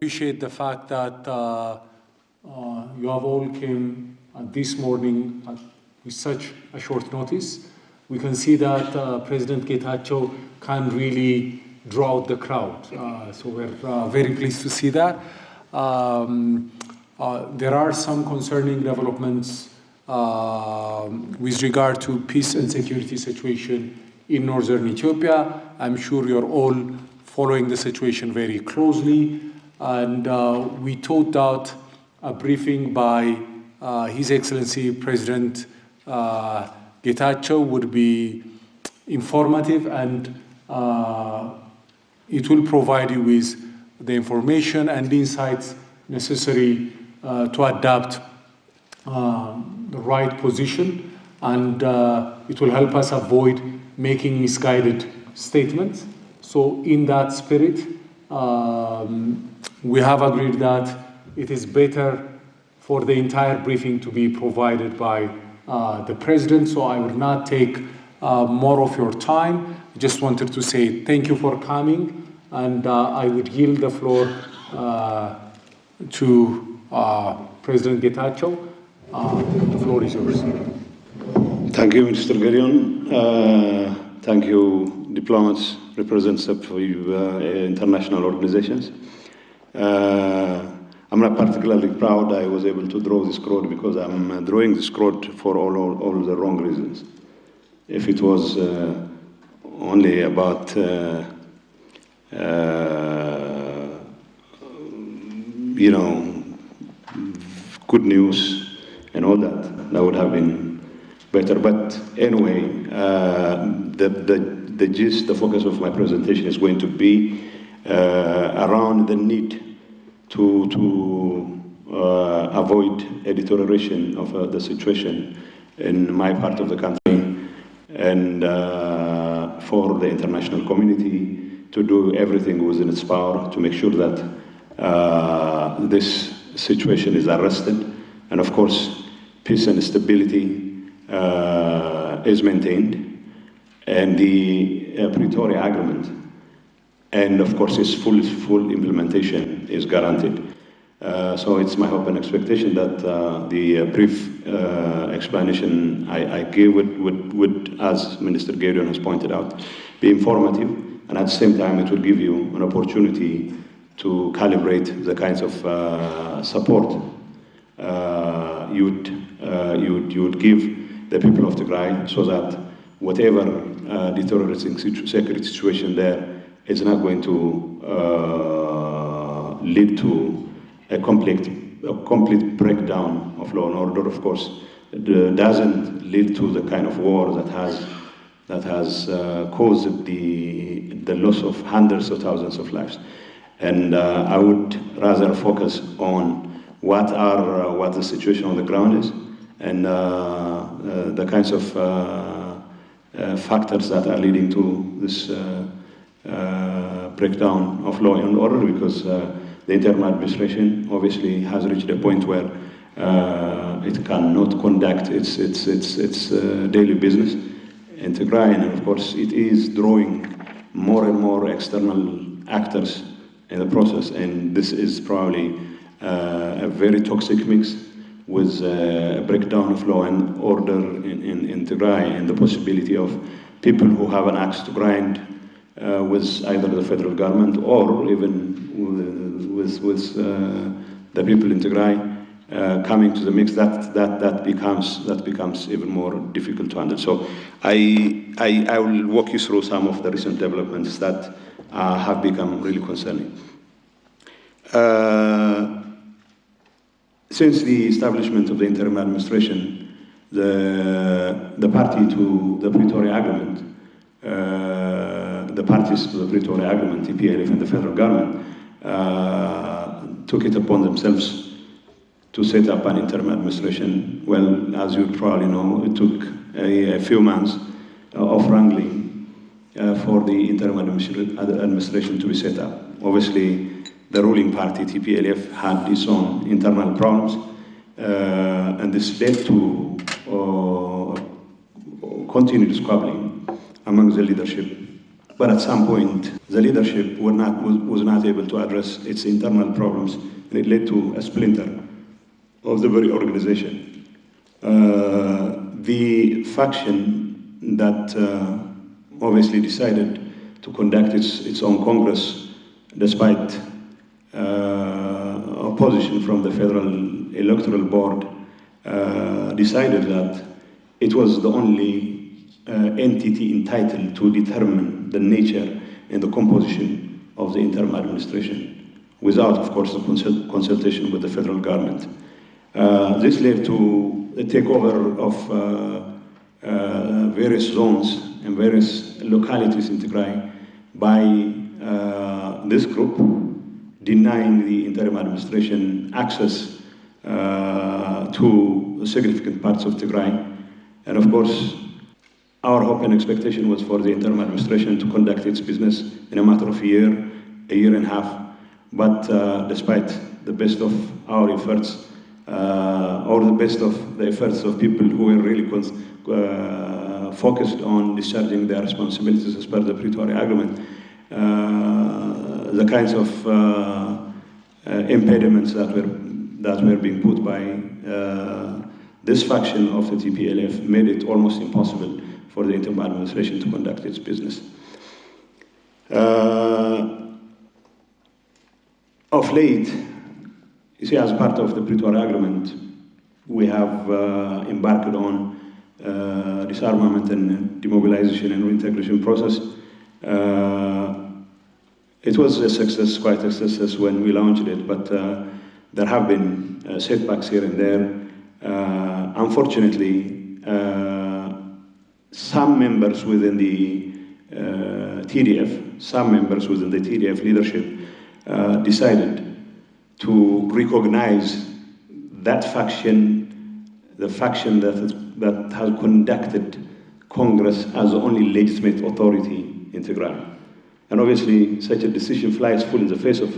Appreciate the fact that you have all came this morning with such a short notice. We can see that President Getachew can really draw out the crowd. So we're very pleased to see that. There are some concerning developments with regard to peace and security situation in northern Ethiopia. I'm sure you're all following the situation very closely. And we thought that a briefing by His Excellency President Getachew would be informative, and it will provide you with the information and the insights necessary to adapt the right position, and it will help us avoid making misguided statements. So in that spirit, we have agreed that it is better for the entire briefing to be provided by the President, so I will not take more of your time. I just wanted to say thank you for coming, and I would yield the floor to President Getachew. The floor is yours. Thank you, Mr. Gideon. Thank you, diplomats, representatives of international organizations. I'm not particularly proud I was able to draw this crowd, because I'm drawing this crowd for all the wrong reasons. If it was only about good news and all that, that would have been better. But anyway, the gist, the focus of my presentation is going to be around the need to avoid a deterioration of the situation in my part of the country, and for the international community to do everything within its power to make sure that this situation is arrested, and of course peace and stability is maintained, and the Pretoria Agreement, and of course its full implementation is guaranteed. So it's my hope and expectation that the brief explanation I gave would, as Minister Gideon has pointed out, be informative, and at the same time it will give you an opportunity to calibrate the kinds of support you would give the people of Tigray, so that whatever deteriorating security situation there is not going to lead to a complete breakdown of law and order. Of course, it doesn't lead to the kind of war that has caused the loss of hundreds of thousands of lives. And I would rather focus on what the situation on the ground is, and the kinds of factors that are leading to this breakdown of law and order, because the interim administration obviously has reached a point where it cannot conduct its daily business in Tigray, and of course it is drawing more and more external actors in the process, and this is probably a very toxic mix with a breakdown of law and order in Tigray, and the possibility of people who have an axe to grind with either the federal government or even with the people in Tigray coming to the mix. That becomes even more difficult to handle. So I will walk you through some of the recent developments that have become really concerning. Since the establishment of the interim administration, the party to the Pretoria Agreement, the parties to the Pretoria Agreement, TPLF and the federal government, took it upon themselves to set up an interim administration. Well, as you probably know, it took a few months of wrangling for the interim administration to be set up. Obviously, the ruling party, TPLF, had its own internal problems, and this led to continued squabbling among the leadership But at some point, the leadership was not able to address its internal problems, and it led to a splinter of the very organization. The faction that obviously decided to conduct its own Congress, despite opposition from the Federal Electoral Board, decided that it was the only entity entitled to determine the nature and the composition of the interim administration, without, of course, the consultation with the federal government. This led to the takeover of various zones and various localities in Tigray by this group, denying the interim administration access to significant parts of Tigray. And of course, our hope and expectation was for the interim administration to conduct its business in a matter of a year and a half. But despite the best of our efforts, or the best of the efforts of people who were really focused on discharging their responsibilities as per the Pretoria Agreement, the kinds of impediments that were being put by this faction of the TPLF made it almost impossible for the interim administration to conduct its business. Of late, you see, as part of the Pretoria Agreement, we have embarked on disarmament and demobilization and reintegration process. It was a success, quite a success when we launched it, but there have been setbacks here and there. Unfortunately, some members within the TDF, some members within the TDF leadership decided to recognize that faction, the faction that has conducted Congress as the only legitimate authority in Tigray. And obviously, such a decision flies full in the face of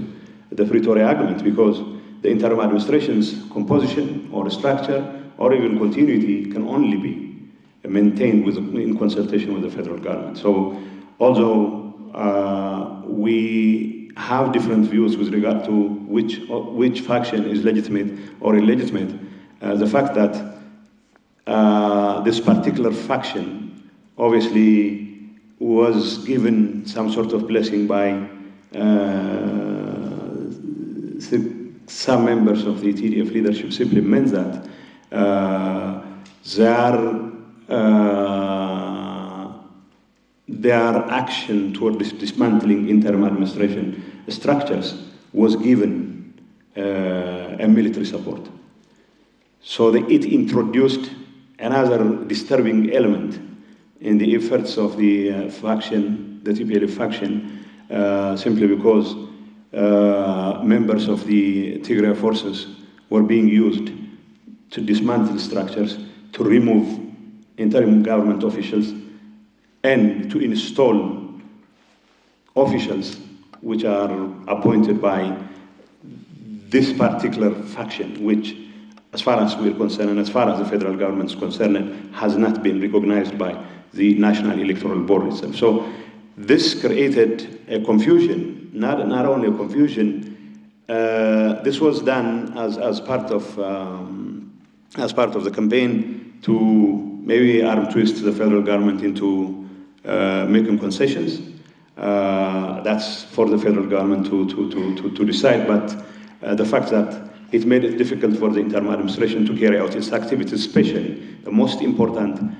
the Pretoria Agreement, because the interim administration's composition or structure or even continuity can only be maintained in consultation with the federal government. So, although we have different views with regard to which faction is legitimate or illegitimate, the fact that this particular faction obviously was given some sort of blessing by some members of the TDF leadership simply means that their action toward dismantling interim administration structures was given a military support. So it introduced another disturbing element in the efforts of the faction, the TPLF faction, simply because members of the Tigray forces were being used to dismantle structures, to remove interim government officials, and to install officials which are appointed by this particular faction, which, as far as we're concerned and as far as the federal government is concerned, has not been recognized by the National Electoral Board itself. So this created a confusion, not only a confusion. This was done as part of the campaign to maybe arm twist the federal government into making concessions. That's for the federal government to decide. But the fact that it made it difficult for the interim administration to carry out its activities, especially the most important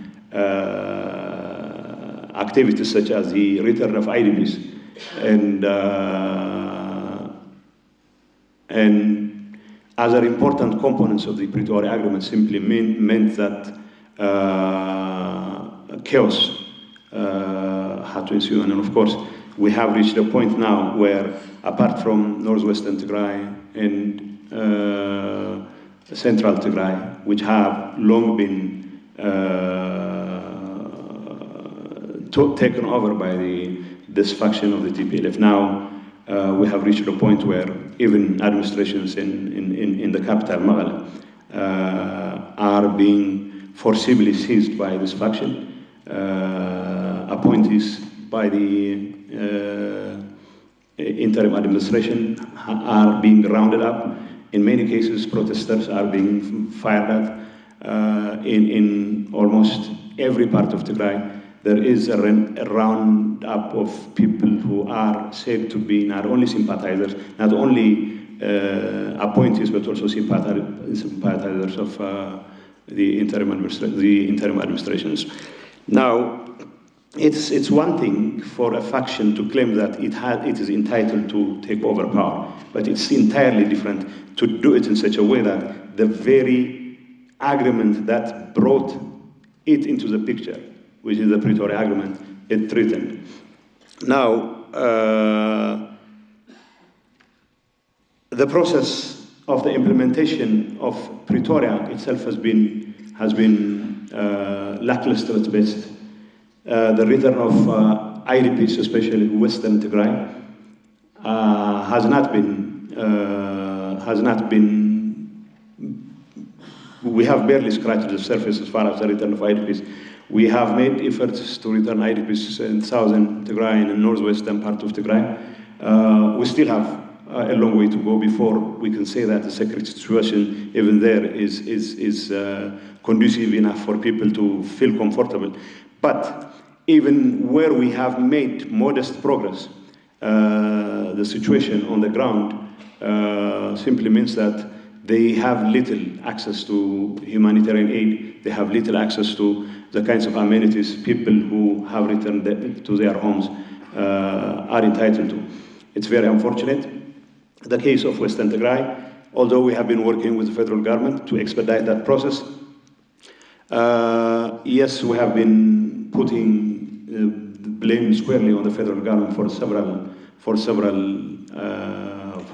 activities such as the return of IDPs and other important components of the Pretoria Agreement, simply meant that chaos had to ensue. And of course, we have reached a point now where, apart from northwestern Tigray and central Tigray, which have long been taken over by this faction of the TPLF, now we have reached a point where even administrations in the capital, Magala, are being forcibly seized by this faction. Appointees by the interim administration are being rounded up. In many cases, protesters are being fired at. In almost every part of Tigray, there is a roundup of people who are said to be not only sympathizers, not only appointees, but also sympathizers of the interim administrations. Now, it's one thing for a faction to claim that it is entitled to take over power, but it's entirely different to do it in such a way that the very agreement that brought it into the picture, which is the Pretoria Agreement, it threatened. Now, the process of the implementation of Pretoria itself has been lackluster at best. The return of IDPs, especially Western Tigray, has not been. We have barely scratched the surface as far as the return of IDPs. We have made efforts to return IDPs in southern Tigray and in northwestern part of Tigray. We still have a long way to go before we can say that the security situation even there is conducive enough for people to feel comfortable. But even where we have made modest progress, the situation on the ground simply means that they have little access to humanitarian aid. They have little access to the kinds of amenities people who have returned to their homes are entitled to. It's very unfortunate. The case of Western Tigray, although we have been working with the federal government to expedite that process, yes, we have been putting blame squarely on the federal government for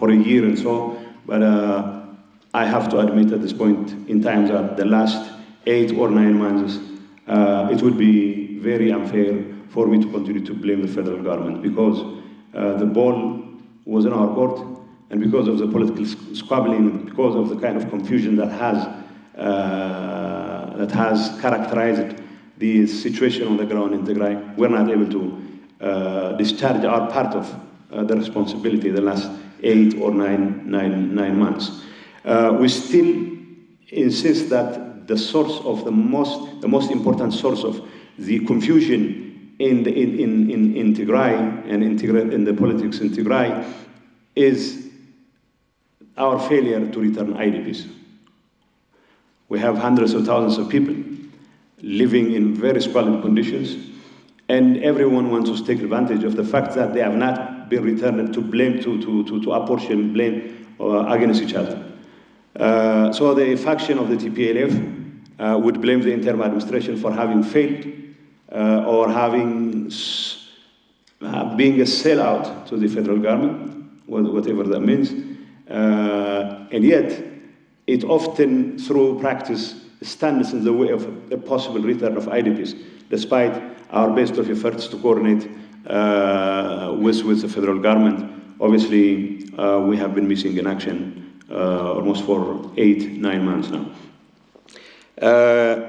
a year and so, but I have to admit at this point in time that the last 8 or 9 months, it would be very unfair for me to continue to blame the federal government because the ball was in our court, and because of the political squabbling, because of the kind of confusion that has characterized the situation on the ground in Tigray, we're not able to discharge our part of the responsibility the last 8 or 9 months. We still insist that the source of the most important source of the confusion in Tigray and in the politics in Tigray is our failure to return IDPs. We have hundreds of thousands of people living in very squalid conditions, and everyone wants to take advantage of the fact that they have not been returned to apportion blame against each other. So the faction of the TPLF would blame the interim administration for having failed or being a sellout to the federal government, whatever that means. And yet, it often, through practice, stands in the way of a possible return of IDPs, despite our best of efforts to coordinate with the federal government. Obviously, we have been missing in action almost for 8-9 months now.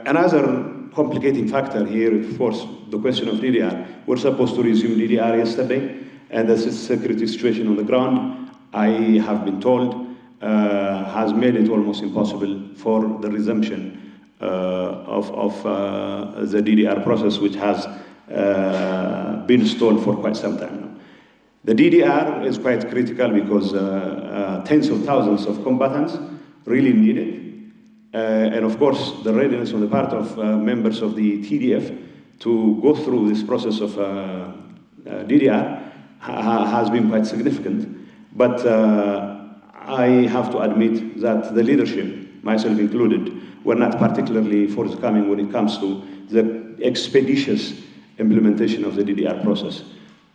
Another complicating factor here, of course, the question of DDR. We're supposed to resume DDR yesterday, and the security situation on the ground, I have been told, has made it almost impossible for the resumption of the DDR process, which has been stalled for quite some time now. The DDR is quite critical because tens of thousands of combatants really need it. And of course, the readiness on the part of members of the TDF to go through this process of DDR has been quite significant. But I have to admit that the leadership, myself included, were not particularly forthcoming when it comes to the expeditious implementation of the DDR process.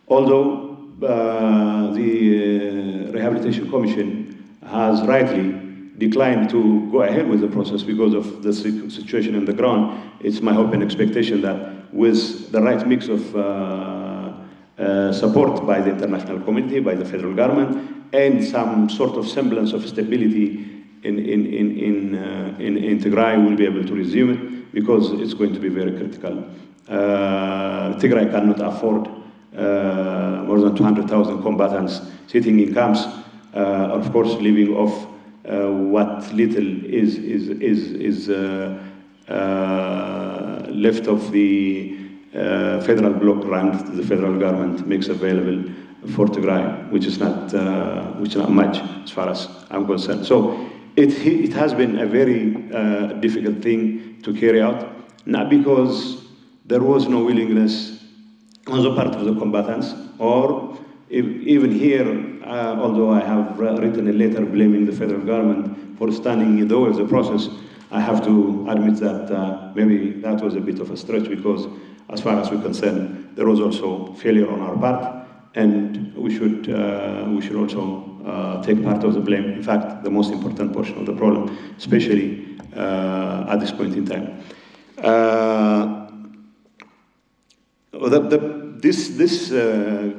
Although the Rehabilitation Commission has rightly declined to go ahead with the process because of the situation on the ground, it's my hope and expectation that with the right mix of support by the international community, by the federal government, and some sort of semblance of stability in Tigray, we'll be able to resume it because it's going to be very critical. Tigray cannot afford more than 200,000 combatants sitting in camps, of course, living off what little is left of the federal bloc grant the federal government makes available for Tigray, which is not much as far as I'm concerned. So it has been a very difficult thing to carry out, not because there was no willingness on the part of the combatants, or even here, although I have written a letter blaming the federal government for standing in the way of the process, I have to admit that maybe that was a bit of a stretch, because as far as we're concerned, there was also failure on our part, and we should also take part of the blame. In fact, the most important portion of the problem, especially at this point in time. This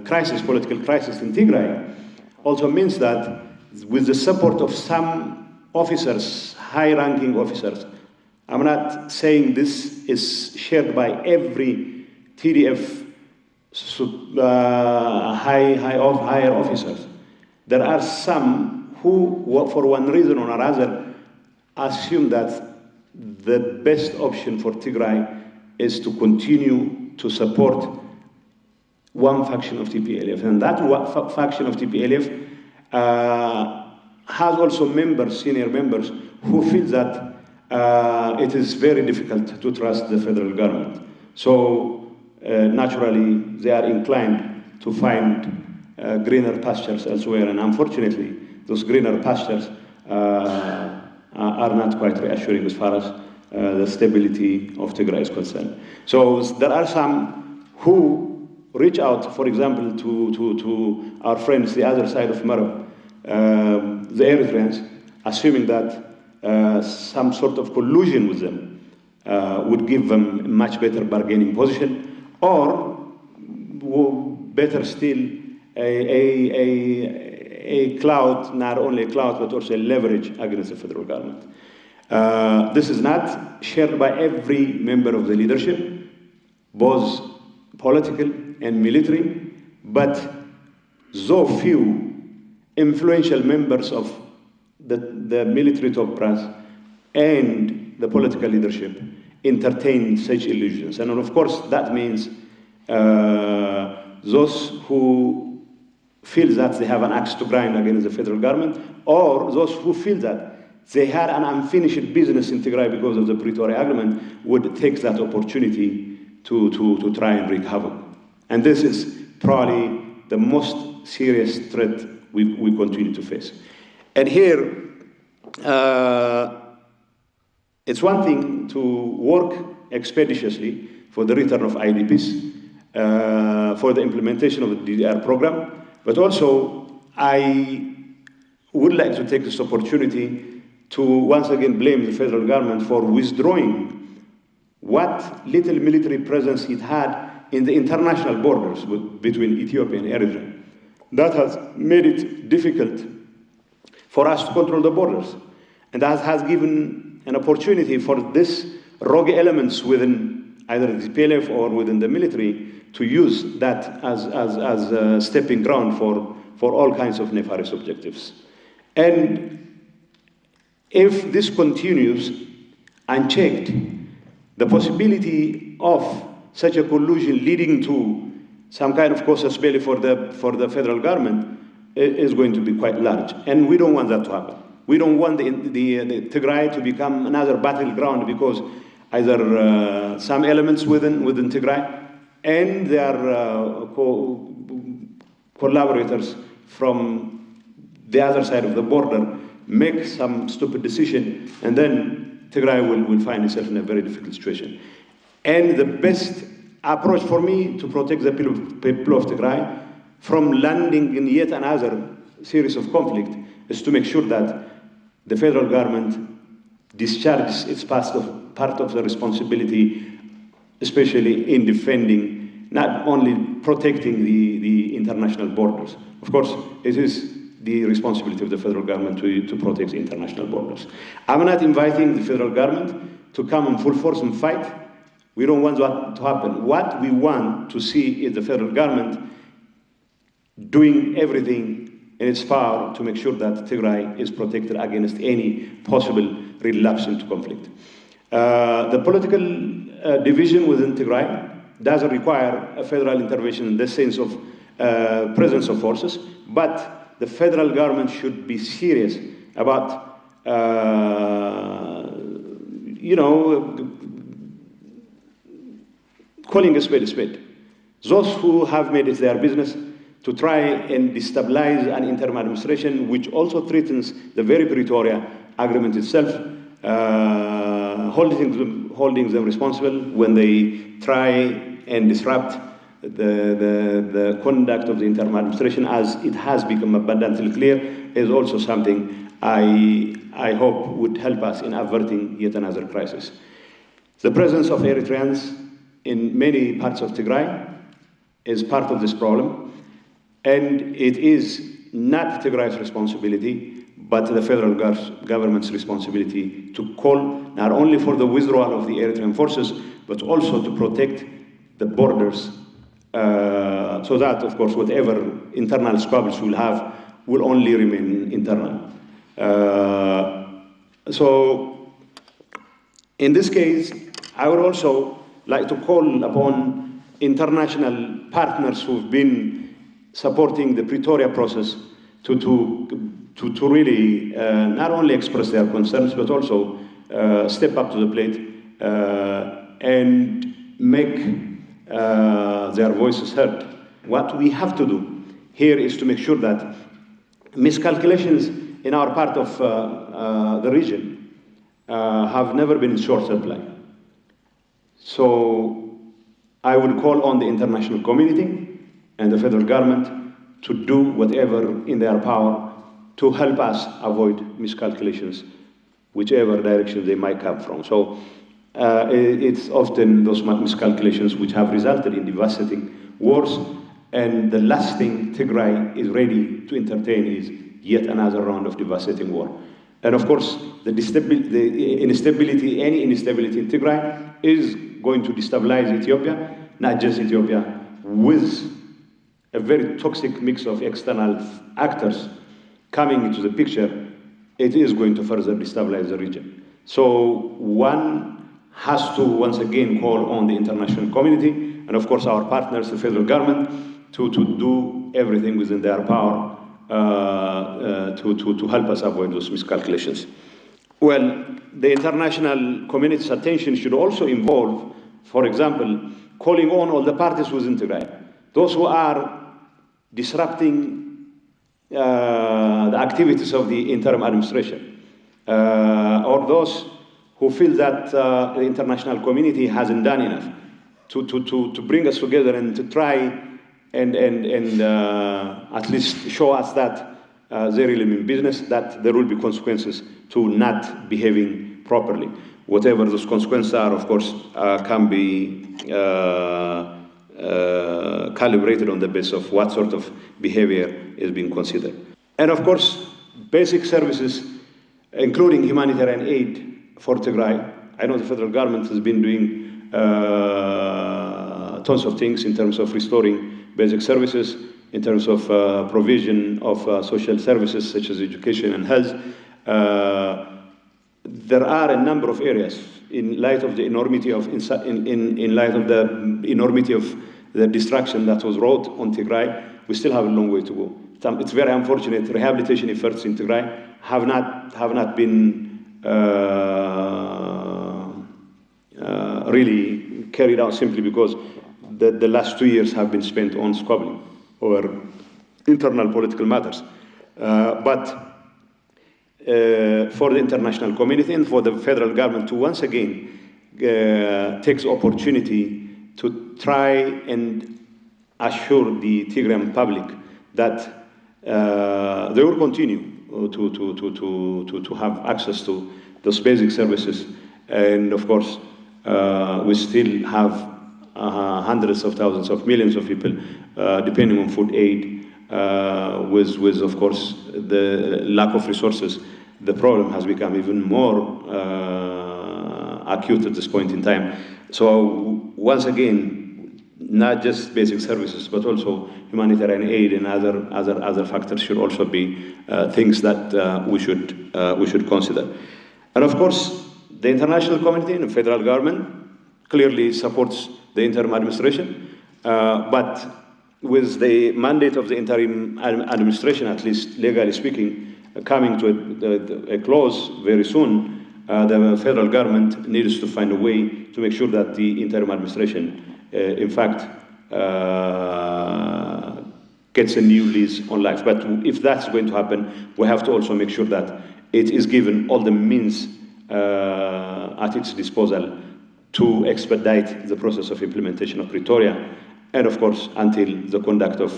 crisis, political crisis in Tigray, also means that with the support of some officers, high-ranking officers, I'm not saying this is shared by every TDF higher officers. There are some who, for one reason or another, assume that the best option for Tigray is to continue to support one faction of TPLF. And that faction of TPLF has also members, senior members, who feel that it is very difficult to trust the federal government. So naturally, they are inclined to find greener pastures elsewhere. And unfortunately, those greener pastures are not quite reassuring as far as the stability of Tigray is concerned. So there are some who reach out, for example, to our friends, the other side of Marab, the Eritreans, assuming that some sort of collusion with them would give them a much better bargaining position, or better still, a cloud, not only a cloud, but also a leverage against the federal government. This is not shared by every member of the leadership, both political and military, but so few influential members of the military top brass and the political leadership entertain such illusions. And of course, that means those who feel that they have an axe to grind against the federal government, or those who feel that they had an unfinished business in Tigray because of the Pretoria Agreement would take that opportunity to try and wreak havoc. And this is probably the most serious threat we continue to face. And here, it's one thing to work expeditiously for the return of IDPs, for the implementation of the DDR program, but also I would like to take this opportunity to once again blame the federal government for withdrawing what little military presence it had in the international borders between Ethiopia and Eritrea. That has made it difficult for us to control the borders. And that has given an opportunity for these rogue elements within either the PLF or within the military to use that as a stepping ground for all kinds of nefarious objectives. And if this continues unchecked, the possibility of such a collusion leading to some kind of casus belli for the federal government is going to be quite large. And we don't want that to happen. We don't want the Tigray to become another battleground because either some elements within Tigray and their collaborators from the other side of the border make some stupid decision, and then Tigray will find itself in a very difficult situation. And the best approach for me to protect the people of Tigray from landing in yet another series of conflict is to make sure that the federal government discharges its part of the responsibility, especially in defending, not only protecting the international borders. Of course, it is the responsibility of the federal government to protect the international borders. I'm not inviting the federal government to come in full force and fight We don't want that to happen. What we want to see is the federal government doing everything in its power to make sure that Tigray is protected against any possible relapse into conflict. The political division within Tigray doesn't require a federal intervention in the sense of presence of forces, but the federal government should be serious about, calling a spade a spade. Those who have made it their business to try and destabilize an interim administration, which also threatens the very Pretoria Agreement itself, holding them responsible when they try and disrupt the conduct of the interim administration, as it has become abundantly clear, is also something I hope would help us in averting yet another crisis. The presence of Eritreans in many parts of Tigray is part of this problem. And it is not Tigray's responsibility, but the federal government's responsibility to call not only for the withdrawal of the Eritrean forces, but also to protect the borders, so that, of course, whatever internal squabbles we'll have will only remain internal. So, in this case, I would also like to call upon international partners who've been supporting the Pretoria process to really not only express their concerns, but also step up to the plate and make their voices heard. What we have to do here is to make sure that miscalculations in our part of the region have never been in short supply. So I would call on the international community and the federal government to do whatever in their power to help us avoid miscalculations, whichever direction they might come from. So it's often those miscalculations which have resulted in devastating wars, and the last thing Tigray is ready to entertain is yet another round of devastating war. And of course, any instability in Tigray is going to destabilize Ethiopia, not just Ethiopia, with a very toxic mix of external actors coming into the picture. It is going to further destabilize the region. So one has to once again call on the international community and of course our partners, the federal government, to do everything within their power to help us avoid those miscalculations. Well, the international community's attention should also involve, for example, calling on all the parties within Tigray, those who are disrupting the activities of the interim administration, or those who feel that the international community hasn't done enough to bring us together and to try and at least show us that they really mean business, that there will be consequences to not behaving properly. Whatever those consequences are, of course, can be calibrated on the basis of what sort of behavior is being considered. And of course, basic services, including humanitarian aid for Tigray. I know the federal government has been doing tons of things in terms of restoring basic services, in terms of provision of social services such as education and health. There are a number of areas in light of the enormity of the destruction that was wrought on Tigray. We still have a long way to go. It's very unfortunate. Rehabilitation efforts in Tigray have not been really carried out simply because the last 2 years have been spent on squabbling over internal political matters. But for the international community and for the federal government to once again take the opportunity to try and assure the Tigrayan public that they will continue to have access to those basic services. And of course, we still have hundreds of thousands of millions of people depending on food aid, with of course the lack of resources. The problem has become even more acute at this point in time. So once again, not just basic services, but also humanitarian aid and other factors should also be things that we should consider. And of course, the international community and the federal government clearly supports the interim administration, but with the mandate of the interim administration, at least legally speaking, coming to a close very soon, the federal government needs to find a way to make sure that the interim administration, in fact, gets a new lease on life. But if that's going to happen, we have to also make sure that it is given all the means at its disposal to expedite the process of implementation of Pretoria, and of course, until the conduct of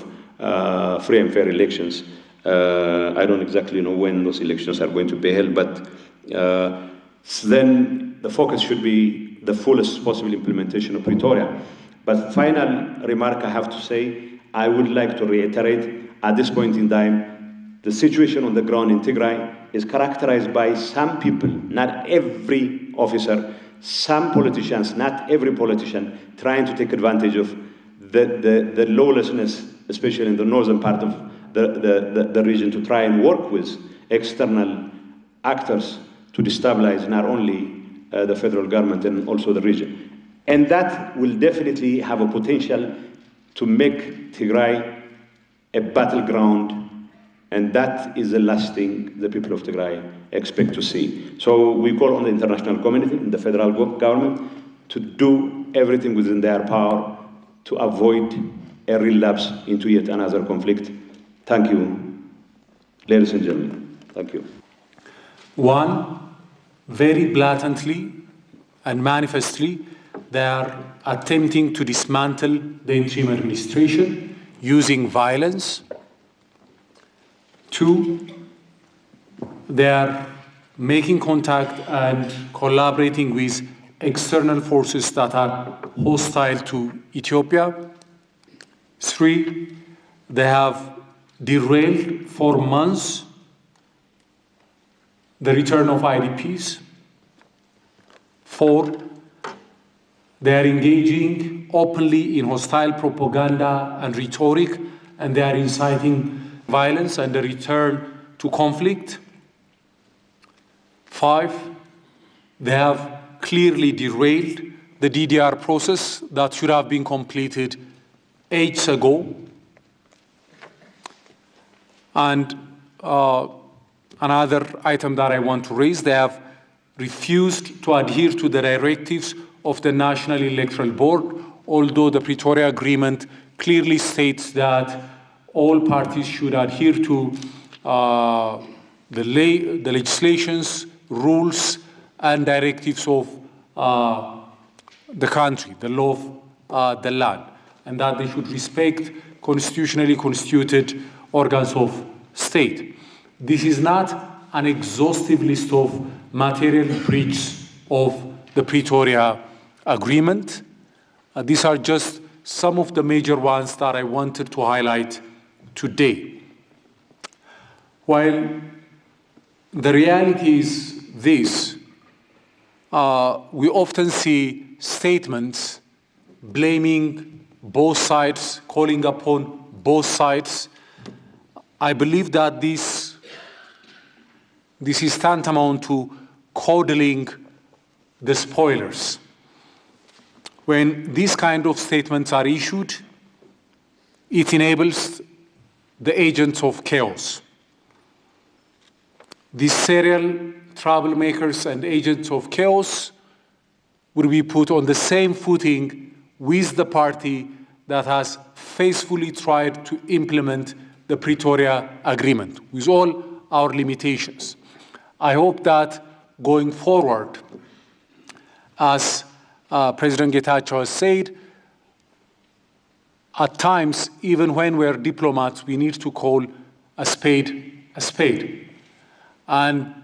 free and fair elections. I don't exactly know when those elections are going to be held, but then the focus should be the fullest possible implementation of Pretoria. But final remark I have to say, I would like to reiterate, at this point in time, the situation on the ground in Tigray is characterized by some people, not every officer, some politicians, not every politician, trying to take advantage of the lawlessness, especially in the northern part of the region, to try and work with external actors to destabilize not only the federal government and also the region. And that will definitely have a potential to make Tigray a battleground, and that is the last thing the people of Tigray expect to see. So we call on the international community and the federal government to do everything within their power to avoid a relapse into yet another conflict. Thank you, ladies and gentlemen. Thank you. One, very blatantly and manifestly, they are attempting to dismantle the interim administration using violence. Two, they are making contact and collaborating with external forces that are hostile to Ethiopia. Three, they have derailed for months the return of IDPs. Four, they are engaging openly in hostile propaganda and rhetoric, and they are inciting violence and the return to conflict. Five, they have clearly derailed the DDR process that should have been completed ages ago. And another item that I want to raise, they have refused to adhere to the directives of the National Electoral Board, although the Pretoria Agreement clearly states that all parties should adhere to the legislations, rules, and directives of the country, the law of the land, and that they should respect constitutionally constituted organs of state. This is not an exhaustive list of material breaches of the Pretoria Agreement. These are just some of the major ones that I wanted to highlight today. While the reality is this, we often see statements blaming both sides, calling upon both sides. I believe that this is tantamount to coddling the spoilers. When these kind of statements are issued, it enables the agents of chaos. These serial troublemakers and agents of chaos will be put on the same footing with the party that has faithfully tried to implement the Pretoria Agreement, with all our limitations. I hope that going forward, as President Getachew has said, at times, even when we're diplomats, we need to call a spade a spade. And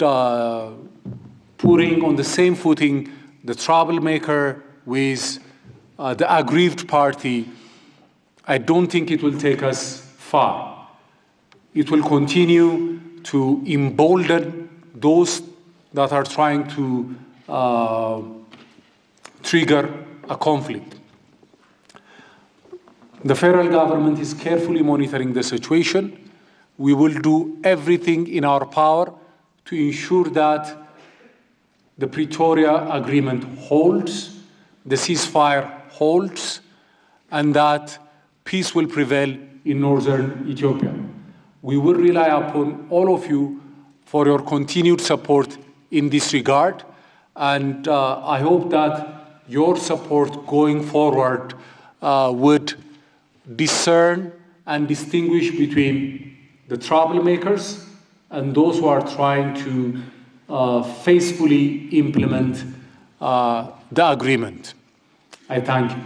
putting on the same footing the troublemaker with the aggrieved party, I don't think it will take us far. It will continue to embolden those that are trying to trigger a conflict. The federal government is carefully monitoring the situation. We will do everything in our power to ensure that the Pretoria Agreement holds, the ceasefire holds, and that peace will prevail in northern Ethiopia. We will rely upon all of you for your continued support in this regard, and I hope that your support going forward would discern and distinguish between the troublemakers and those who are trying to faithfully implement the agreement. I thank you.